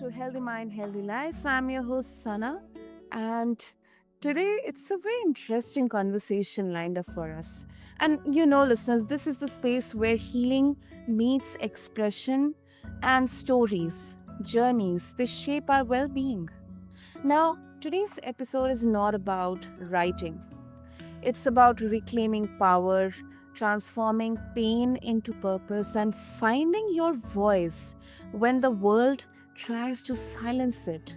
to Healthy Mind, Healthy Life. I'm your host, Sana, and today it's a very interesting conversation lined up for us. And listeners, this is the space where healing meets expression and stories, journeys, they shape our well being. Now, today's episode is not about writing. It's about reclaiming power, transforming pain into purpose, and finding your voice when the world tries to silence it.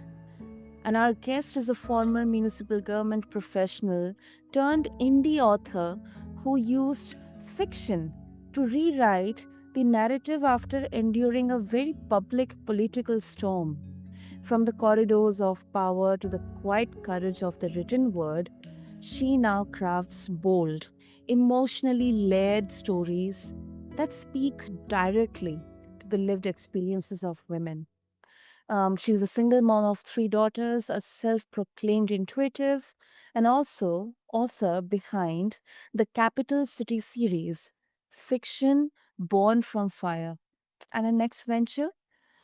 And our guest is a former municipal government professional turned indie author who used fiction to rewrite the narrative after enduring a very public political storm. From the corridors of power to the quiet courage of the written word, she now crafts bold, emotionally layered stories that speak directly to the lived experiences of women. She's a single mom of three daughters, a self proclaimed intuitive, and also author behind the Capital City series, Fiction Born from Fire. And her next venture,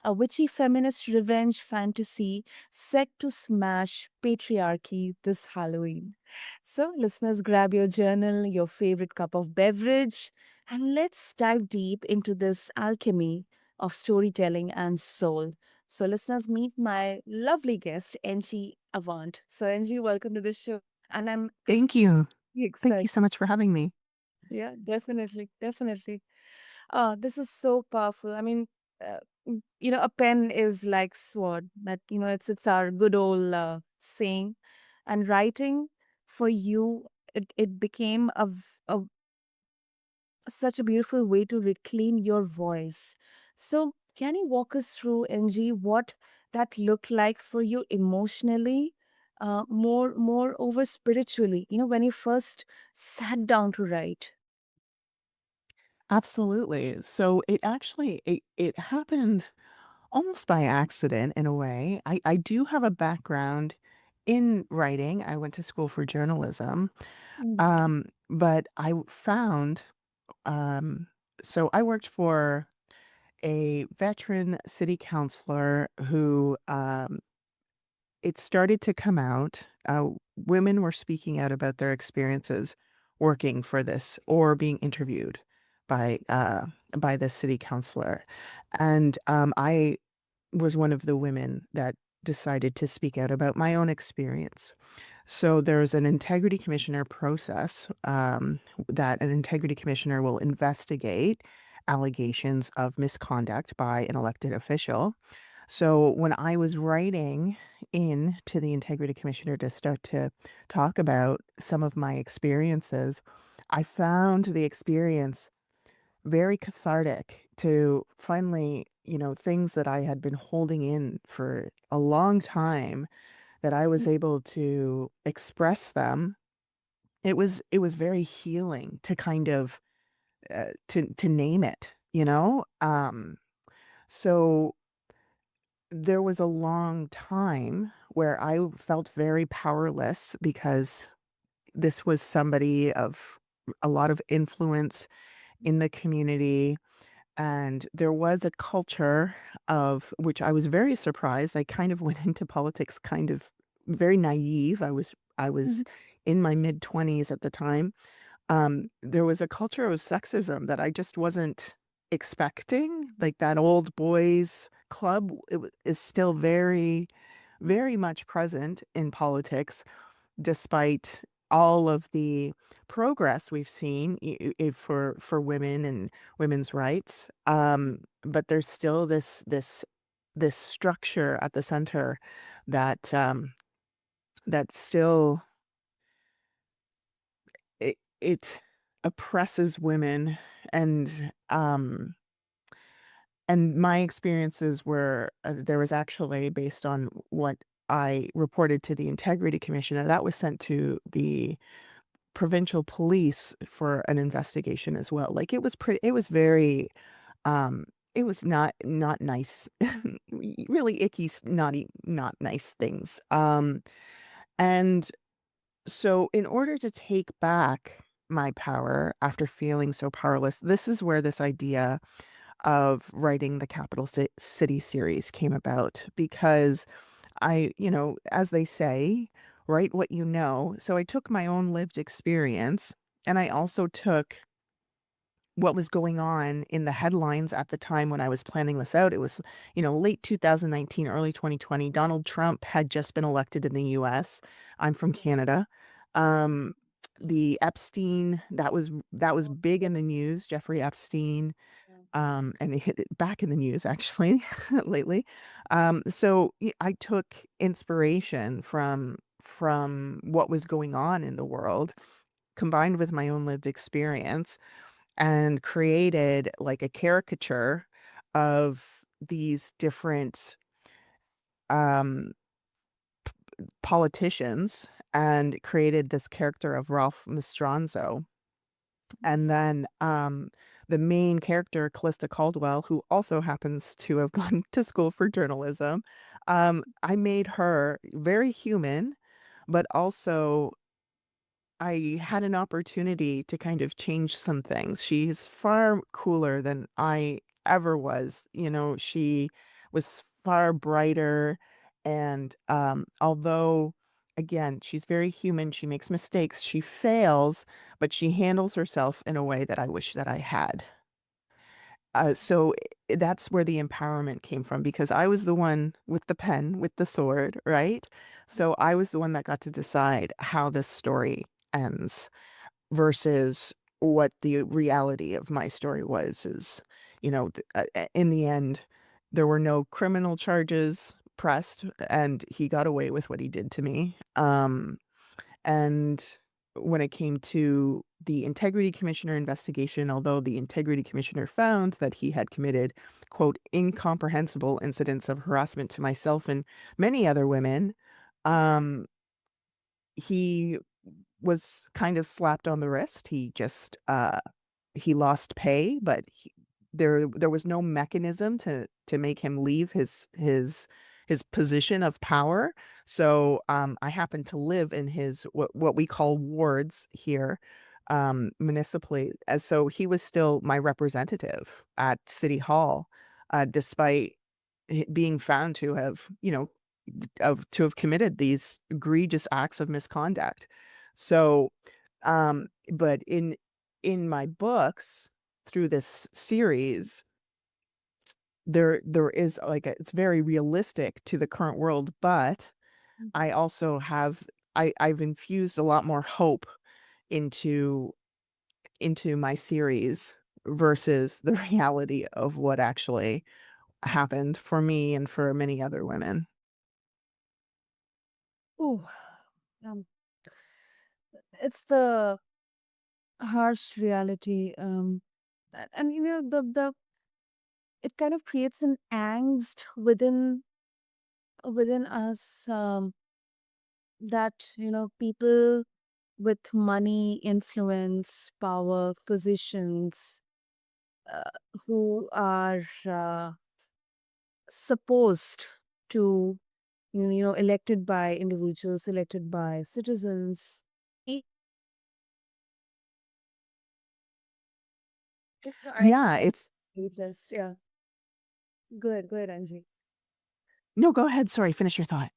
a witchy feminist revenge fantasy set to smash patriarchy this Halloween. So, listeners, grab your journal, your favorite cup of beverage, and let's dive deep into this alchemy of storytelling and soul. So, listeners, meet my lovely guest, NG Avant. So, NG, welcome to the show. And I'm Thank you. Thank you excited. so much for having me. Yeah, definitely, definitely. This is so powerful. I mean, a pen is like sword. That it's our good old saying, and writing for you, it became such a beautiful way to reclaim your voice. So, can you walk us through, NG, what that looked like for you emotionally, more over spiritually? When you first sat down to write. Absolutely. So it happened almost by accident in a way. I do have a background in writing. I went to school for journalism. Mm. But found um so I worked for a veteran city councilor who it started to come out. Women were speaking out about their experiences working for this or being interviewed by by the city councilor, and I was one of the women that decided to speak out about my own experience. So there's an integrity commissioner process that an integrity commissioner will investigate allegations of misconduct by an elected official. So when I was writing in to the integrity commissioner to start to talk about some of my experiences, I found the experience very cathartic to finally, things that I had been holding in for a long time that I was able to express them. It was very healing to kind of to name it, you know? So there was a long time where I felt very powerless because this was somebody of a lot of influence in the community. And there was a culture of which I was very surprised. I kind of went into politics kind of very naive. I was Mhm. in my mid-20s at the time. There was a culture of sexism that I just wasn't expecting. Like that old boys club is still very, very much present in politics, despite all of the progress we've seen for women and women's rights. But there's still this structure at the center that that still it oppresses women, and my experiences were, there was actually based on what I reported to the integrity commissioner that was sent to the provincial police for an investigation as well. Like it was very um it was not nice. Really icky, naughty, not nice things. And so in order to take back my power after feeling so powerless, this is where this idea of writing the City series came about because as they say, write what you know. So I took my own lived experience and I also took what was going on in the headlines at the time when I was planning this out. It was, late 2019, early 2020. Donald Trump had just been elected in the US. I'm from Canada. Um, the Epstein, that was big in the news, Jeffrey Epstein, and they hit it back in the news actually lately. I took inspiration from what was going on in the world, combined with my own lived experience, and created like a caricature of these different um, politicians and created this character of Ralph Mastranzo. And then the main character, Callista Caldwell, who also happens to have gone to school for journalism, I made her very human, but also I had an opportunity to kind of change some things. She's far cooler than I ever was. She was far brighter. And although, again, she's very human, she makes mistakes, she fails, but she handles herself in a way that I wish that I had. That's where the empowerment came from because I was the one with the pen, with the sword, right? So I was the one that got to decide how this story ends versus what the reality of my story was is, in the end, there were no criminal charges pressed and he got away with what he did to me. And when it came to the Integrity Commissioner investigation, although the Integrity Commissioner found that he had committed, quote, incomprehensible incidents of harassment to myself and many other women, um, he was kind of slapped on the wrist. He lost pay, but there was no mechanism to make him leave his position of power. So, I happened to live in his what we call wards here, municipally, and so he was still my representative at City Hall, despite being found to have, to have committed these egregious acts of misconduct. So, but in my books through this series, there is like it's very realistic to the current world, but I also I've infused a lot more hope into my series versus the reality of what actually happened for me and for many other women. Oh, um, it's the harsh reality. And the it kind of creates an angst within us, that people with money, influence, power, positions, uh, who are supposed to, elected by individuals, elected by citizens. I Yeah, it's just, yeah. Good, Angie. no, go ahead. Sorry, finish your thought.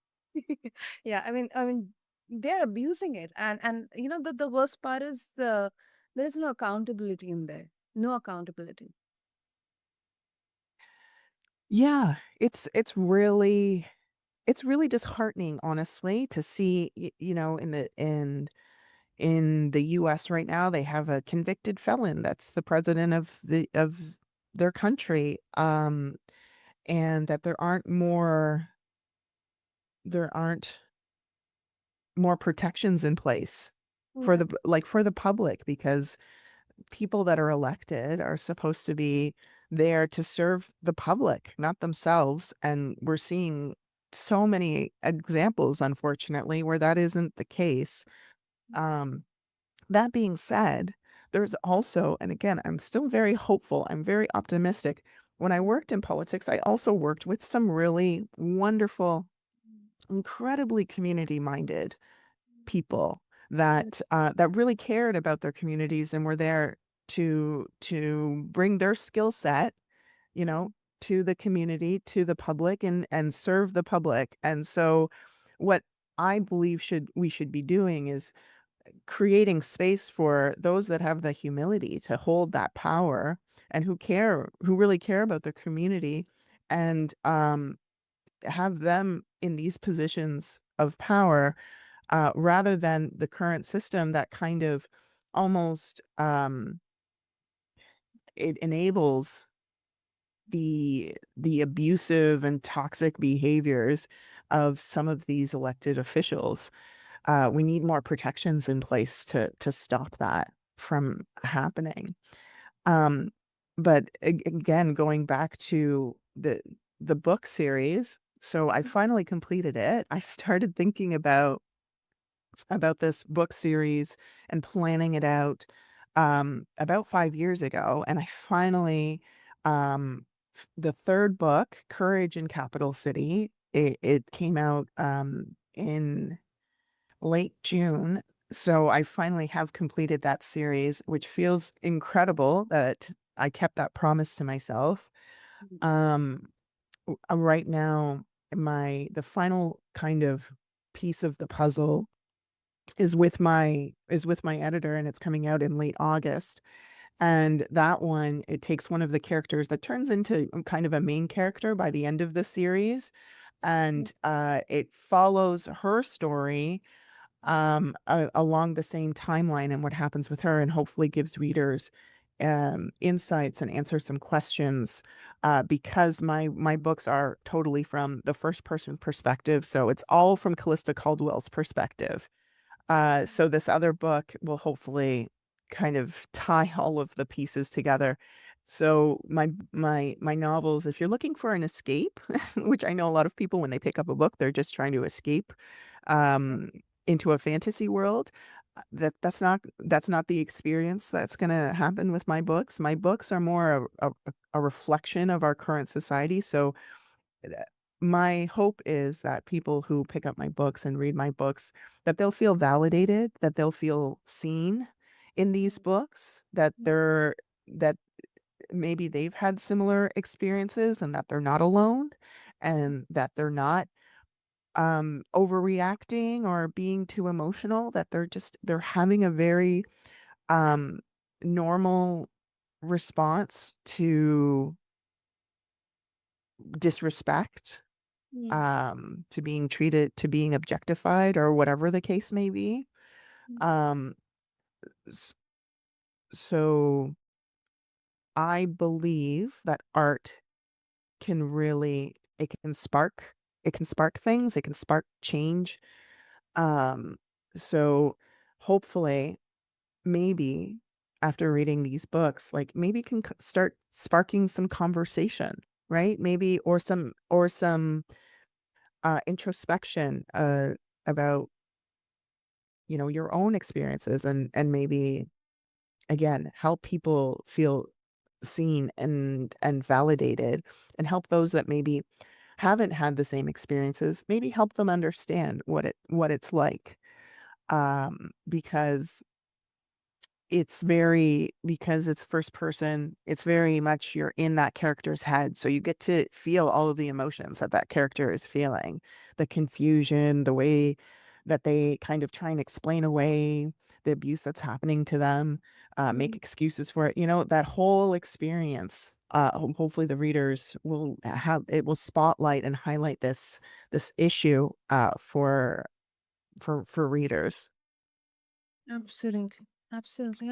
Yeah, I mean, they're abusing it, and the worst part is there is no accountability in there. No accountability. Yeah, it's really disheartening, honestly, to see, in the US right now, they have a convicted felon that's the president of their country, and that there aren't more protections in place for Yeah. the public because people that are elected are supposed to be there to serve the public, not themselves. And we're seeing so many examples, unfortunately, where that isn't the case. Um, that being said, there's also, and again, I'm still very hopeful, I'm very optimistic. When I worked in politics, I also worked with some really wonderful, incredibly community minded people that really cared about their communities and were there to bring their skill set you know, to the community, to the public, and serve the public. And so what I believe we should be doing is creating space for those that have the humility to hold that power and who really care about their community, and have them in these positions of power, rather than the current system that kind of almost it enables the abusive and toxic behaviors of some of these elected officials. We need more protections in place to stop that from happening. Um, but again, going back to the book series, so I finally completed it. I started thinking about this book series and planning it out about 5 years ago, and I finally the third book, Courage in Capital City, it came out in late June. So I finally have completed that series, which feels incredible that I kept that promise to myself. Um, right now, the final kind of piece of the puzzle is with my editor, and it's coming out in late August. And that one, it takes one of the characters that turns into kind of a main character by the end of the series, and it follows her story along the same timeline and what happens with her, and hopefully gives readers insights and answers some questions, because my books are totally from the first person perspective, so it's all from Callista Caldwell's perspective. So this other book will hopefully kind of tie all of the pieces together. So my novels, if you're looking for an escape, which I know a lot of people when they pick up a book, they're just trying to escape um, into a fantasy world. That's not the experience that's going to happen with my books. My books are more a reflection of our current society. So my hope is that people who pick up my books and read my books, that they'll feel validated, that they'll feel seen in these books, that maybe they've had similar experiences and that they're not alone, and that they're not overreacting or being too emotional, that they're having a very um normal response to disrespect, Mm, to being objectified or whatever the case may be. mm, Um, s- so I believe that art can really, it can spark things, it can spark change. Um, so hopefully, maybe after reading these books, like maybe can start sparking some conversation, right? Maybe, or some introspection about, your own experiences, and maybe again help people feel seen and validated, and help those that maybe haven't had the same experiences, maybe help them understand what it's like, because because it's first person, it's very much you're in that character's head, so you get to feel all of the emotions that that character is feeling, the confusion, the way that they kind of try and explain away the abuse that's happening to them, make mm. excuses for it, that whole experience. Hopefully the readers will spotlight and highlight this issue for readers. Absolutely. Absolutely.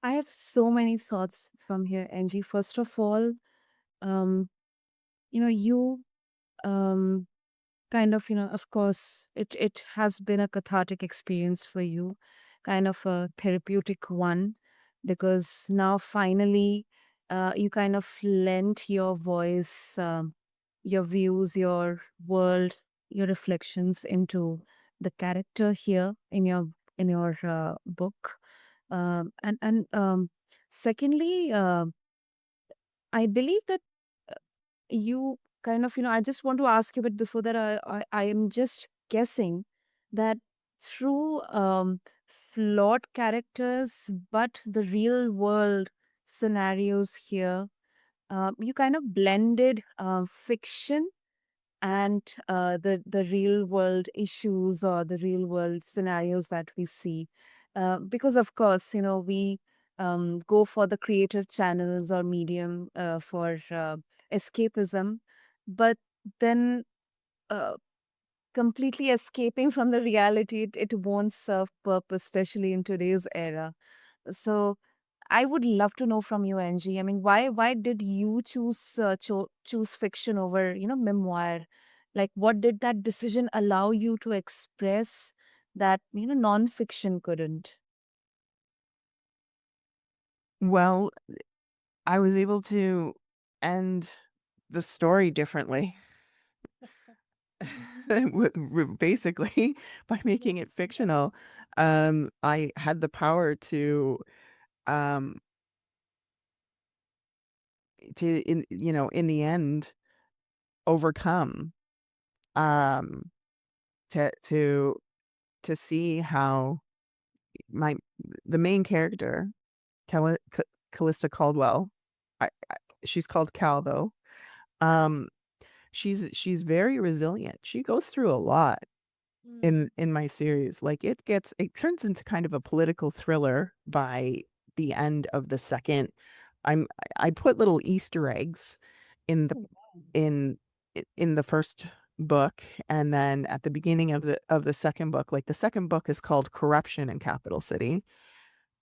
I have so many thoughts from here, Angie. First of all, um, you um kind of, of course, it has been a cathartic experience for you, kind of a therapeutic one, because now finally you kind of lent your voice, your views, your world, your reflections into the character here in your book. And secondly, I believe that you kind of, I just want to ask you, but before that, I am just guessing that through flawed characters, but the real world scenarios here, You kind of blended fiction and the real world issues or the real world scenarios that we see. Because of course, we go for the creative channels or medium for escapism, but then uh, completely escaping from the reality, it won't serve purpose, especially in today's era. So I would love to know from you, Angie. I mean, why did you choose fiction over memoir? Like, what did that decision allow you to express that non-fiction couldn't? Well, I was able to end the story differently. Basically, by making it fictional, I had the power um, in the end, overcome, um, to to to see how my the main character, Callista Caldwell, I she's called Cal though, um, she's very resilient. She goes through a lot in my series. Like, it turns into kind of a political thriller by the end of the second. I put little Easter eggs in the in in the first book, and then at the beginning of the second book. Like, the second book is called Corruption in Capital City.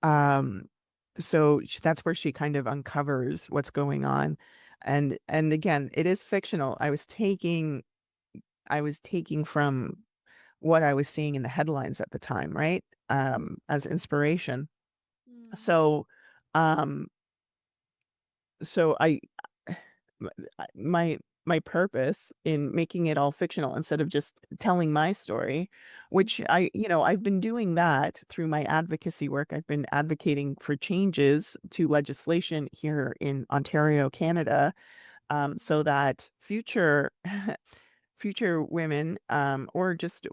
Um, so that's where she kind of uncovers what's going on. And again, it is fictional. I was taking from what I was seeing in the headlines at the time, right? As inspiration. Mm. So, um, so m- my my purpose in making it all fictional instead of just telling my story, which I've been doing that through my advocacy work. I've been advocating for changes to legislation here in Ontario, Canada, so that future women, or just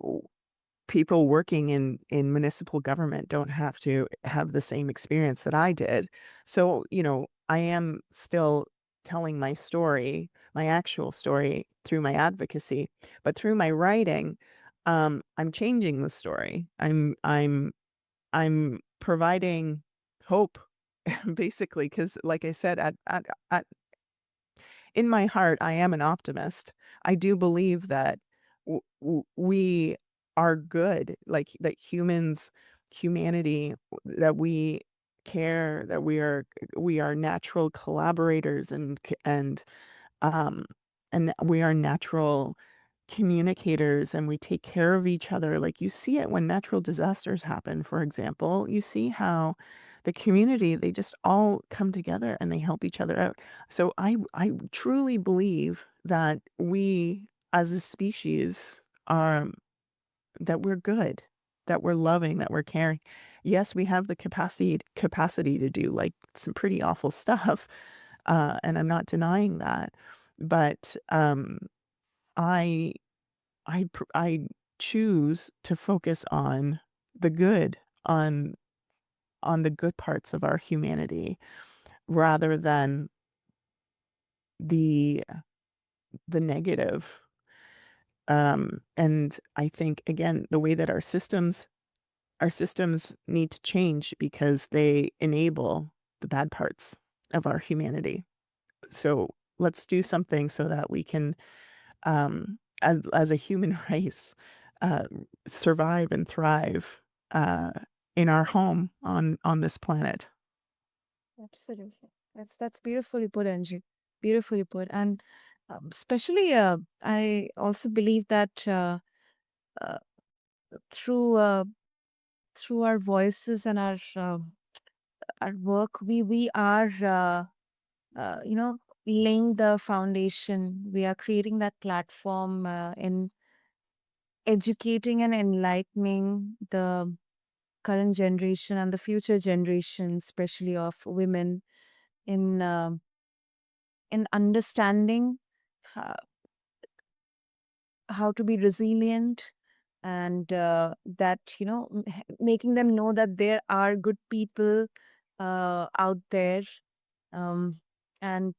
people working in municipal government don't have to have the same experience that I did. So, I am still telling my story, my actual story through my advocacy, but through my writing, I'm changing the story. I'm providing hope basically, because like I said, at in my heart, I am an optimist. I do believe that we are good, like that humanity, that we care, that we are natural collaborators, um and that we are natural communicators, and we take care of each other. Like, you see it when natural disasters happen, for example. You see how the community, they just all come together and they help each other out. So I truly believe that we as a species are that we're good, that we're loving, that we're caring. Yes, we have the capacity to do like some pretty awful stuff, and I'm not denying that. But I I choose to focus on the good, on the good parts of our humanity, rather than the negative. And I think, again, the way that our systems need to change because they enable the bad parts of our humanity. So let's do something so that we can, as a human race, uh, survive and thrive, uh, in our home on this planet. Absolutely. That's beautifully put, Angie. Beautifully put. And especially, I also believe that uh, through through our voices and our work, we are laying the foundation. We are creating that platform in educating and enlightening the current generation and the future generation, especially of women, in understanding how, how to be resilient, and that making them know that there are good people out there. um, and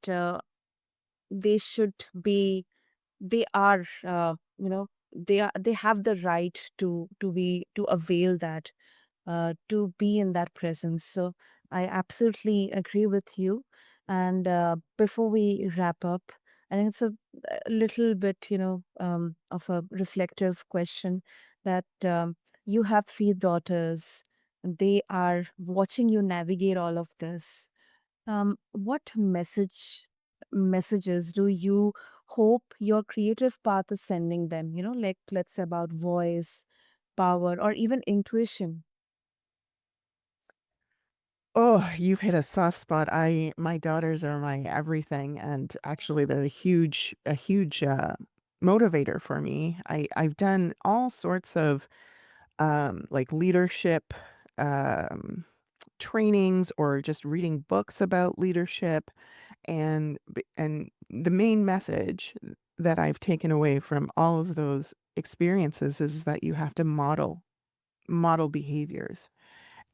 they should be they are they have the right to avail that, to be in that presence. So I absolutely agree with you. And before we wrap up, I think it's a little bit, of a reflective question that you have three daughters. They are watching you navigate all of this. What messages do you hope your creative path is sending them? Like, let's say about voice, power, or even intuition. Oh, you've hit a soft spot. My daughters are my everything, and actually they're a huge motivator for me. I've done all sorts of like leadership um trainings or just reading books about leadership, and the main message that I've taken away from all of those experiences is that you have to model behaviors.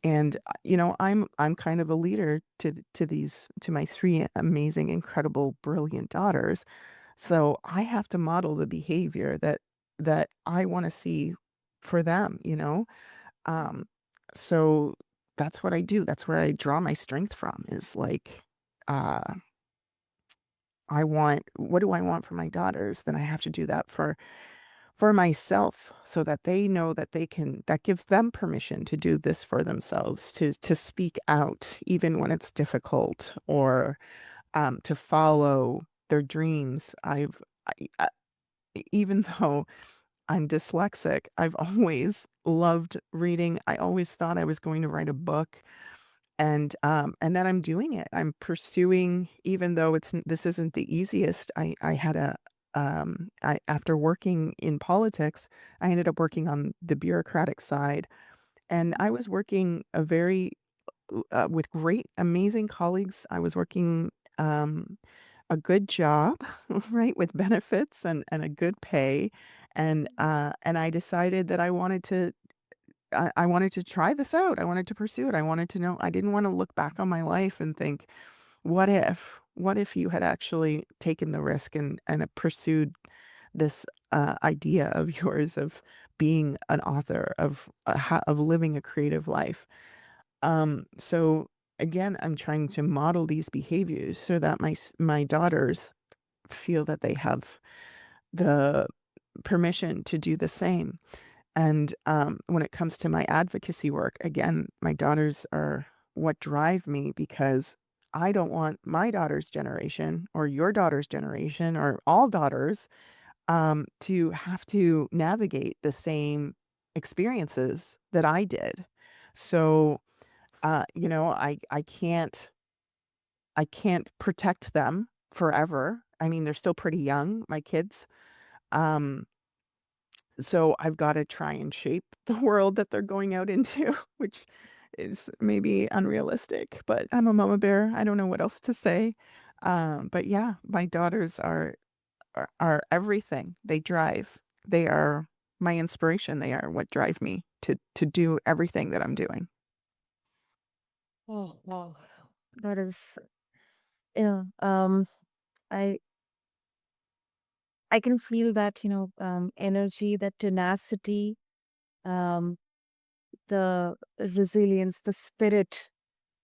And I'm kind of a leader to my three amazing, incredible, brilliant daughters. So I have to model the behavior that I want to see for them. Um, so that's what I do. That's where I draw my strength from, is like, uh, what do I want for my daughters? Then I have to do that for myself, so that they know that that gives them permission to do this for themselves, to speak out even when it's difficult, or to follow their dreams. Even though I'm dyslexic, I've always loved reading. I always thought I was going to write a book, and then I'm doing it. I'm pursuing, even though this isn't the easiest. I had a I after working in politics, I ended up working on the bureaucratic side, and I was working with great, amazing colleagues. I was working a good job, right, with benefits and a good pay, and I decided that I wanted to try this out. I wanted to pursue it. I wanted to know. I didn't want to look back on my life and think, what if? What if you had actually taken the risk and pursued this idea of yours of being an author, of living a creative life? So again, I'm trying to model these behaviors so that my daughters feel that they have the permission to do the same. And when it comes to my advocacy work, again, my daughters are what drive me, because I don't want my daughter's generation, or your daughter's generation, or all daughters, to have to navigate the same experiences that I did. So, I can't protect them forever. I mean, they're still pretty young, my kids. Um, So I've gotta try and shape the world that they're going out into, which is maybe unrealistic, but I'm a mama bear. I don't know what else to say. But yeah, my daughters are everything. They are my inspiration. They are what drive me to do everything that I'm doing. Oh, wow. That is, you know, um, I I can feel that, energy, that tenacity, um, the resilience, the spirit,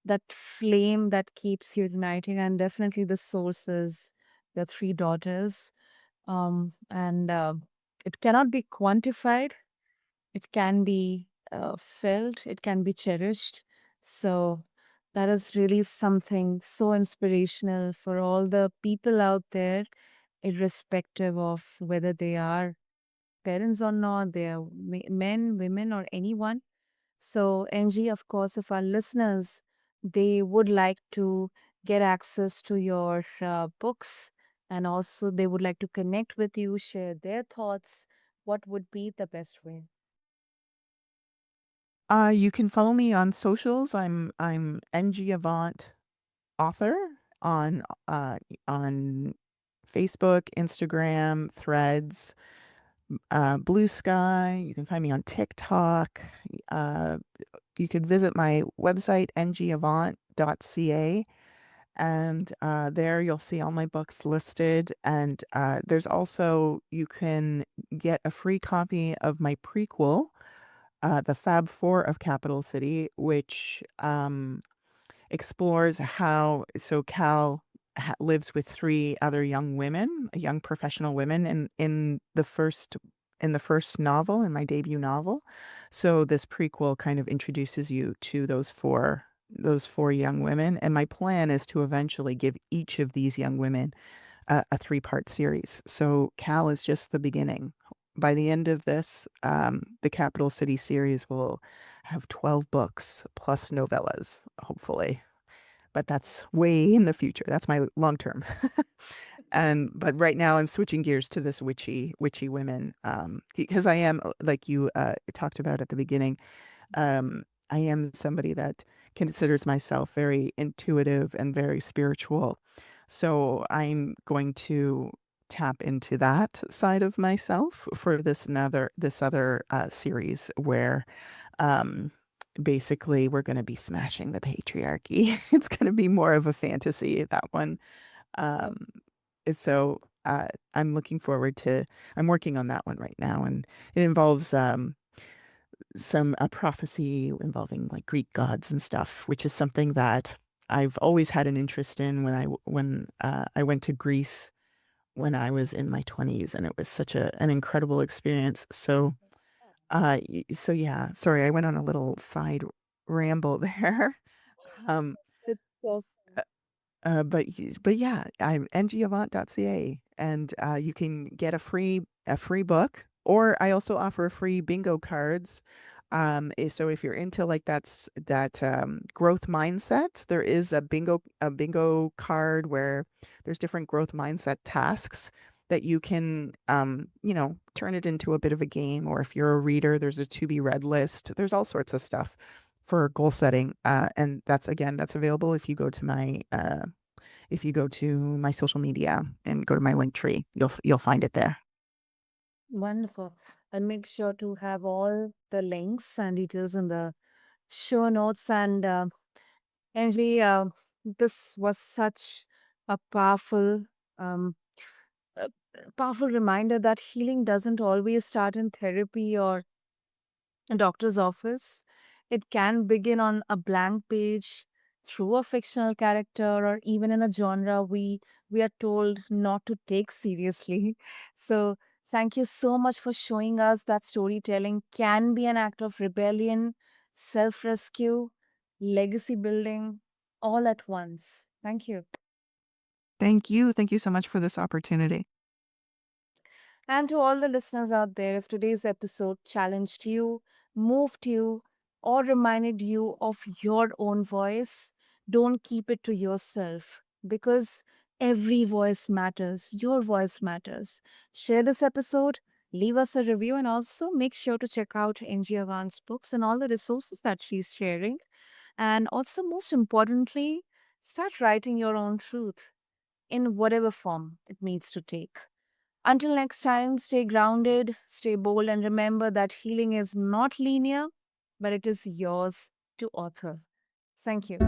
that flame that keeps you igniting, and definitely the sources, your three daughters. And it cannot be quantified. It can be felt. It can be cherished. So that is really something so inspirational for all the people out there, irrespective of whether they are parents or not, they are men, women, or anyone. So, NG, of course, if our listeners, they would like to get access to your books, and also they would like to connect with you, share their thoughts, what would be the best way? You can follow me on socials. I'm NG Avant author on on Facebook, Instagram, Threads, Blue Sky. You can find me on TikTok. Uh, you could visit my website, ngavant.ca. And there you'll see all my books listed. And there's also, you can get a free copy of my prequel, The Fab Four of Capital City, which explores how Cal lives with three other young women, young professional women, in the first novel, in my debut novel. So this prequel kind of introduces you to those four young women, and my plan is to eventually give each of these young women a three-part series. So Cal is just the beginning. By the end of this, the Capital City series will have 12 books plus novellas, hopefully. But that's way in the future. That's my long term. And but right now I'm switching gears to this witchy women, because I am, like you talked about at the beginning, I am somebody that considers myself very intuitive and very spiritual. So I'm going to tap into that side of myself for this other series where um, basically we're going to be smashing the patriarchy. It's going to be more of a fantasy, that one. Um, so I'm looking forward to. I'm working on that one right now, and it involves some a prophecy involving like Greek gods and stuff, which is something that I've always had an interest in when I went to Greece when I was in my 20s, and it was such an incredible experience. So so yeah, sorry, I went on a little side ramble there. Um, It's awesome. but yeah, I'm ngavant.ca, and you can get a free book, or I also offer free bingo cards. So if you're into like that growth mindset, there is a bingo card where there's different growth mindset tasks that you can turn it into a bit of a game. Or if you're a reader, there's a to be read list. There's all sorts of stuff for goal setting. And that's available if you go to my social media and go to my link tree, you'll find it there. Wonderful. I'll make sure to have all the links and details in the show notes. And Anjali, this was such a um, a powerful reminder that healing doesn't always start in therapy or a doctor's office. It can begin on a blank page through a fictional character or even in a genre we are told not to take seriously. So thank you so much for showing us that storytelling can be an act of rebellion, self-rescue, legacy building all at once. Thank you. Thank you. Thank you so much for this opportunity. And to all the listeners out there, if today's episode challenged you, moved you, or reminded you of your own voice, don't keep it to yourself because every voice matters. Your voice matters. Share this episode, leave us a review, and also make sure to check out NG Avant's books and all the resources that she's sharing. And also, most importantly, start writing your own truth in whatever form it needs to take. Until next time, stay grounded, stay bold, and remember that healing is not linear, but it is yours to author. Thank you.